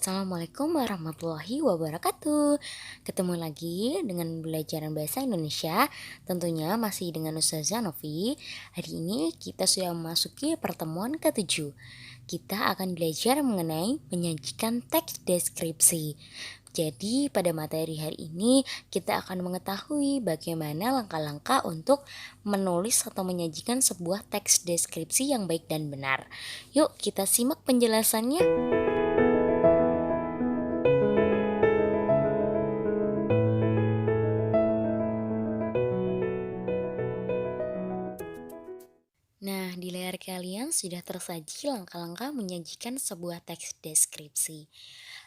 Assalamualaikum warahmatullahi wabarakatuh. Ketemu lagi dengan belajaran bahasa Indonesia, tentunya masih dengan Ustazah Novi. Hari ini kita sudah memasuki pertemuan ke-7. Kita akan belajar mengenai menyajikan teks deskripsi. Jadi pada materi hari ini kita akan mengetahui bagaimana langkah-langkah untuk menulis atau menyajikan sebuah teks deskripsi yang baik dan benar. Yuk kita simak penjelasannya. Nah, di layar kalian sudah tersaji langkah-langkah menyajikan sebuah teks deskripsi.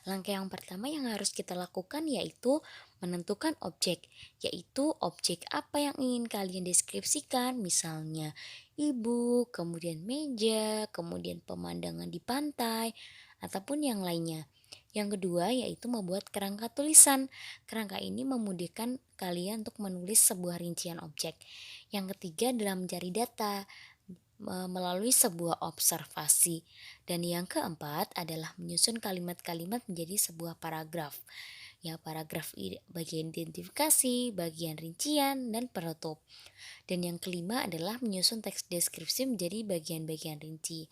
Langkah yang pertama yang harus kita lakukan yaitu menentukan objek, yaitu objek apa yang ingin kalian deskripsikan, misalnya ibu, kemudian meja, kemudian pemandangan di pantai, ataupun yang lainnya. Yang kedua yaitu membuat kerangka tulisan. Kerangka ini memudahkan kalian untuk menulis sebuah rincian objek. Yang ketiga adalah mencari data melalui sebuah observasi. Dan yang keempat adalah menyusun kalimat-kalimat menjadi sebuah paragraf. Ya, paragraf bagian identifikasi, bagian rincian, dan penutup. Dan yang kelima adalah menyusun teks deskripsi menjadi bagian-bagian rinci.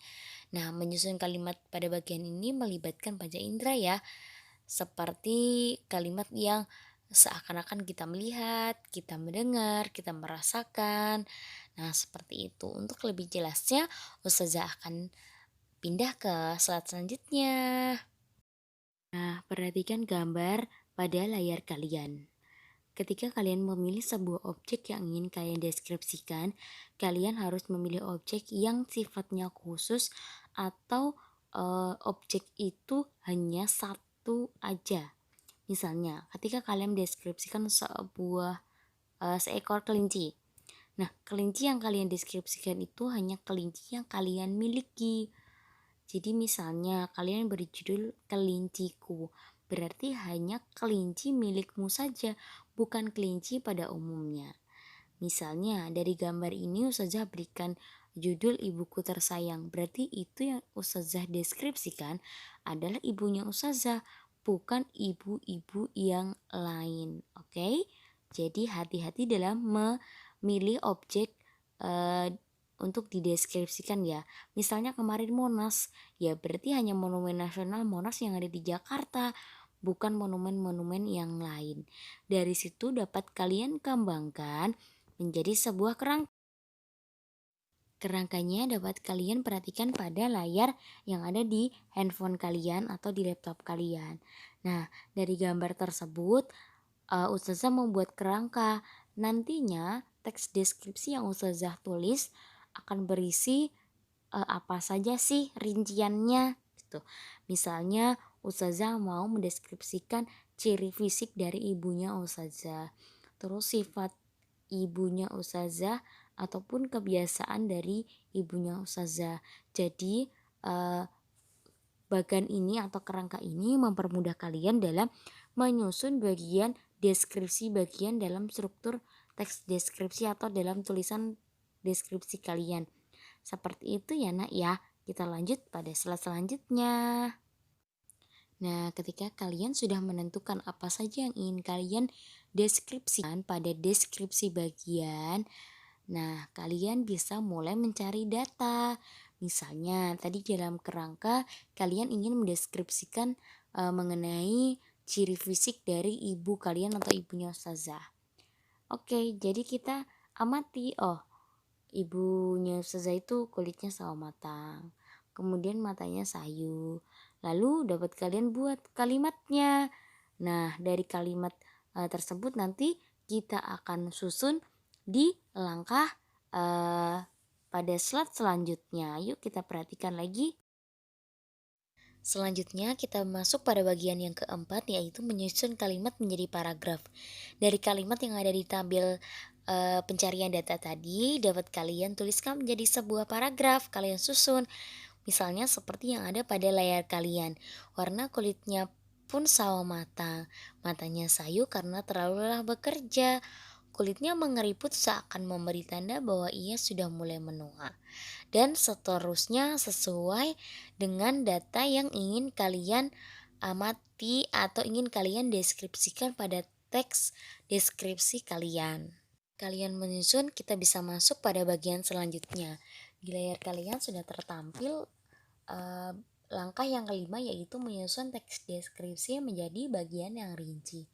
Nah, menyusun kalimat pada bagian ini melibatkan panca indera ya, seperti kalimat yang seakan-akan kita melihat, kita mendengar, kita merasakan. Nah, seperti itu. Untuk lebih jelasnya, Ustazah akan pindah ke slide selanjutnya. Nah, perhatikan gambar pada layar kalian. Ketika kalian memilih sebuah objek yang ingin kalian deskripsikan, kalian harus memilih objek yang sifatnya khusus atau objek itu hanya satu aja. Misalnya, ketika kalian deskripsikan seekor kelinci. Nah, kelinci yang kalian deskripsikan itu hanya kelinci yang kalian miliki. Jadi misalnya kalian beri judul kelinciku, berarti hanya kelinci milikmu saja, bukan kelinci pada umumnya. Misalnya dari gambar ini Ustazah berikan judul ibuku tersayang, berarti itu yang Ustazah deskripsikan adalah ibunya Ustazah, bukan ibu-ibu yang lain. Oke? Jadi hati-hati dalam memilih objek untuk dideskripsikan ya. Misalnya kemarin Monas, ya berarti hanya Monumen Nasional Monas yang ada di Jakarta, bukan monumen-monumen yang lain. Dari situ dapat kalian kembangkan menjadi sebuah kerangka. Kerangkanya dapat kalian perhatikan pada layar yang ada di handphone kalian atau di laptop kalian. Nah, dari gambar tersebut, Ustazah membuat kerangka. Nantinya teks deskripsi yang Ustazah tulis akan berisi apa saja sih rinciannya gitu. Misalnya Ustazah mau mendeskripsikan ciri fisik dari ibunya Ustazah, terus sifat ibunya Ustazah ataupun kebiasaan dari ibunya Ustazah. Jadi bagan ini atau kerangka ini mempermudah kalian dalam menyusun bagian deskripsi bagian dalam struktur teks deskripsi atau dalam tulisan deskripsi kalian. Seperti itu ya nak ya. Kita lanjut pada slide selanjutnya. Nah, ketika kalian sudah menentukan apa saja yang ingin kalian deskripsikan pada deskripsi bagian, nah kalian bisa mulai mencari data. Misalnya tadi dalam kerangka kalian ingin mendeskripsikan mengenai ciri fisik dari ibu kalian atau ibunya Ustazah. Oke, jadi kita amati, ibunya Ustazah itu kulitnya sawo matang, kemudian matanya sayu. Lalu dapat kalian buat kalimatnya. Nah, dari kalimat tersebut nanti kita akan susun di langkah pada slide selanjutnya. Yuk kita perhatikan lagi. Selanjutnya kita masuk pada bagian yang keempat, yaitu menyusun kalimat menjadi paragraf. Dari kalimat yang ada di tabel pencarian data tadi dapat kalian tuliskan menjadi sebuah paragraf, kalian susun. Misalnya seperti yang ada pada layar kalian. Warna kulitnya pun sawo matang, matanya sayu karena terlalu lelah bekerja. Kulitnya mengeriput seakan memberi tanda bahwa ia sudah mulai menua. Dan seterusnya sesuai dengan data yang ingin kalian amati atau ingin kalian deskripsikan pada teks deskripsi kalian. Kalian menyusun, kita bisa masuk pada bagian selanjutnya. Di layar kalian sudah tertampil eh, langkah yang kelima, yaitu menyusun teks deskripsi menjadi bagian yang rinci.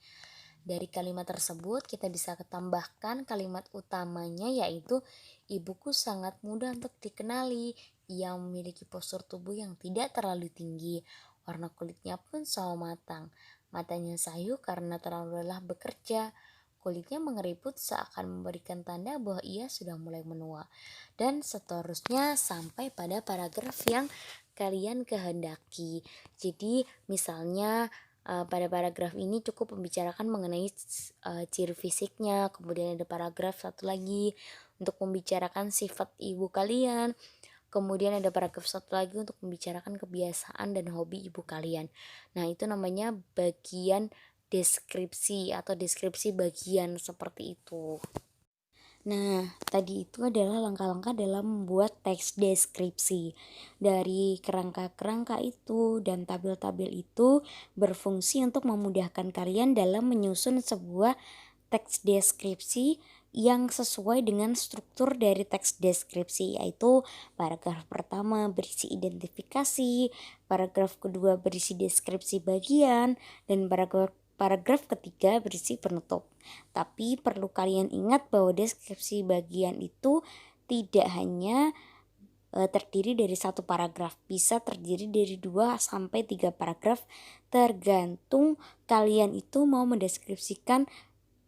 Dari kalimat tersebut kita bisa tambahkan kalimat utamanya, yaitu ibuku sangat mudah untuk dikenali. Ia memiliki postur tubuh yang tidak terlalu tinggi. Warna kulitnya pun sawo matang. Matanya sayu karena terlalu lelah bekerja. Kulitnya mengeriput seakan memberikan tanda bahwa ia sudah mulai menua. Dan seterusnya sampai pada paragraf yang kalian kehendaki. Jadi misalnya pada paragraf ini cukup membicarakan mengenai ciri fisiknya, kemudian ada paragraf satu lagi untuk membicarakan sifat ibu kalian, kemudian ada paragraf satu lagi untuk membicarakan kebiasaan dan hobi ibu kalian. Nah, itu namanya bagian deskripsi atau deskripsi bagian seperti itu. Nah, tadi itu adalah langkah-langkah dalam membuat teks deskripsi. Dari kerangka-kerangka itu dan tabel-tabel itu berfungsi untuk memudahkan kalian dalam menyusun sebuah teks deskripsi yang sesuai dengan struktur dari teks deskripsi, yaitu paragraf pertama berisi identifikasi, paragraf kedua berisi deskripsi bagian, dan paragraf ketiga berisi penutup. Tapi perlu kalian ingat bahwa deskripsi bagian itu tidak hanya terdiri dari satu paragraf, bisa terdiri dari 2 sampai 3 paragraf tergantung kalian itu mau mendeskripsikan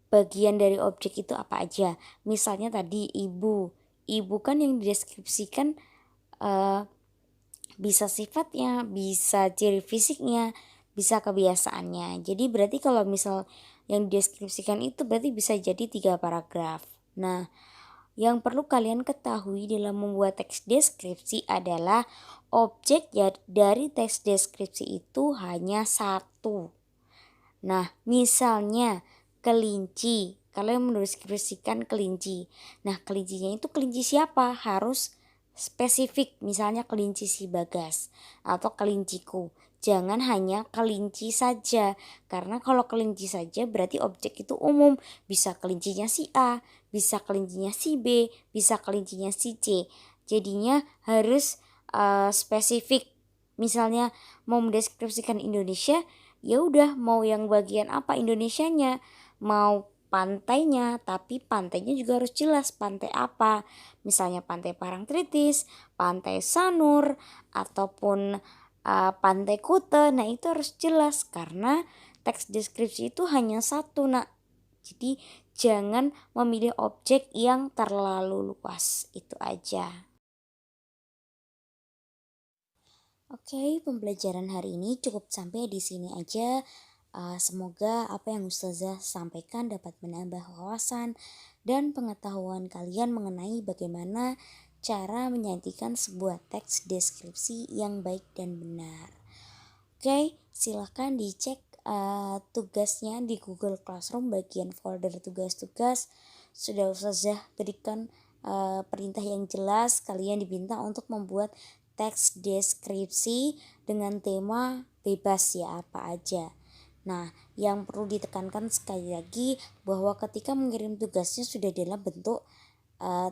bagian dari objek itu apa aja. Misalnya tadi ibu kan yang dideskripsikan bisa sifatnya, bisa ciri fisiknya, bisa kebiasaannya. Jadi berarti kalau misal yang dideskripsikan itu berarti bisa jadi 3 paragraf. Nah, yang perlu kalian ketahui dalam membuat teks deskripsi adalah objek dari teks deskripsi itu hanya satu. Nah, misalnya kelinci, kalian mendeskripsikan kelinci. Nah, kelincinya itu kelinci siapa? Harus spesifik, misalnya kelinci si Bagas atau kelinciku. Jangan hanya kelinci saja, karena kalau kelinci saja berarti objek itu umum. Bisa kelincinya si A, bisa kelincinya si B, bisa kelincinya si C. Jadinya harus spesifik. Misalnya mau mendeskripsikan Indonesia, ya udah mau yang bagian apa Indonesianya, mau pantainya, tapi pantainya juga harus jelas pantai apa. Misalnya pantai Parangtritis, pantai Sanur, ataupun pantai Kuta. Nah, itu harus jelas karena teks deskripsi itu hanya satu, nak. Jadi jangan memilih objek yang terlalu luas. Itu aja. Oke, pembelajaran hari ini cukup sampai di sini aja. Semoga apa yang Ustazah sampaikan dapat menambah wawasan dan pengetahuan kalian mengenai bagaimana cara menyajikan sebuah teks deskripsi yang baik dan benar. Oke, silahkan dicek tugasnya di Google Classroom bagian folder tugas-tugas. Sudah Ustazah berikan perintah yang jelas, kalian diminta untuk membuat teks deskripsi dengan tema bebas ya, apa aja. Nah, yang perlu ditekankan sekali lagi bahwa ketika mengirim tugasnya sudah dalam bentuk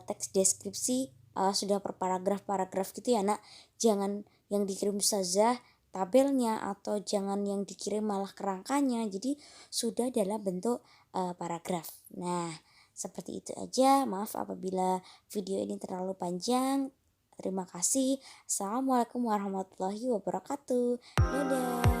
teks deskripsi sudah per paragraf-paragraf gitu ya, nak. Jangan yang dikirim saja tabelnya atau jangan yang dikirim malah kerangkanya. Jadi sudah dalam bentuk paragraf. Nah, seperti itu aja. Maaf apabila video ini terlalu panjang. Terima kasih. Assalamualaikum warahmatullahi wabarakatuh. Dadah.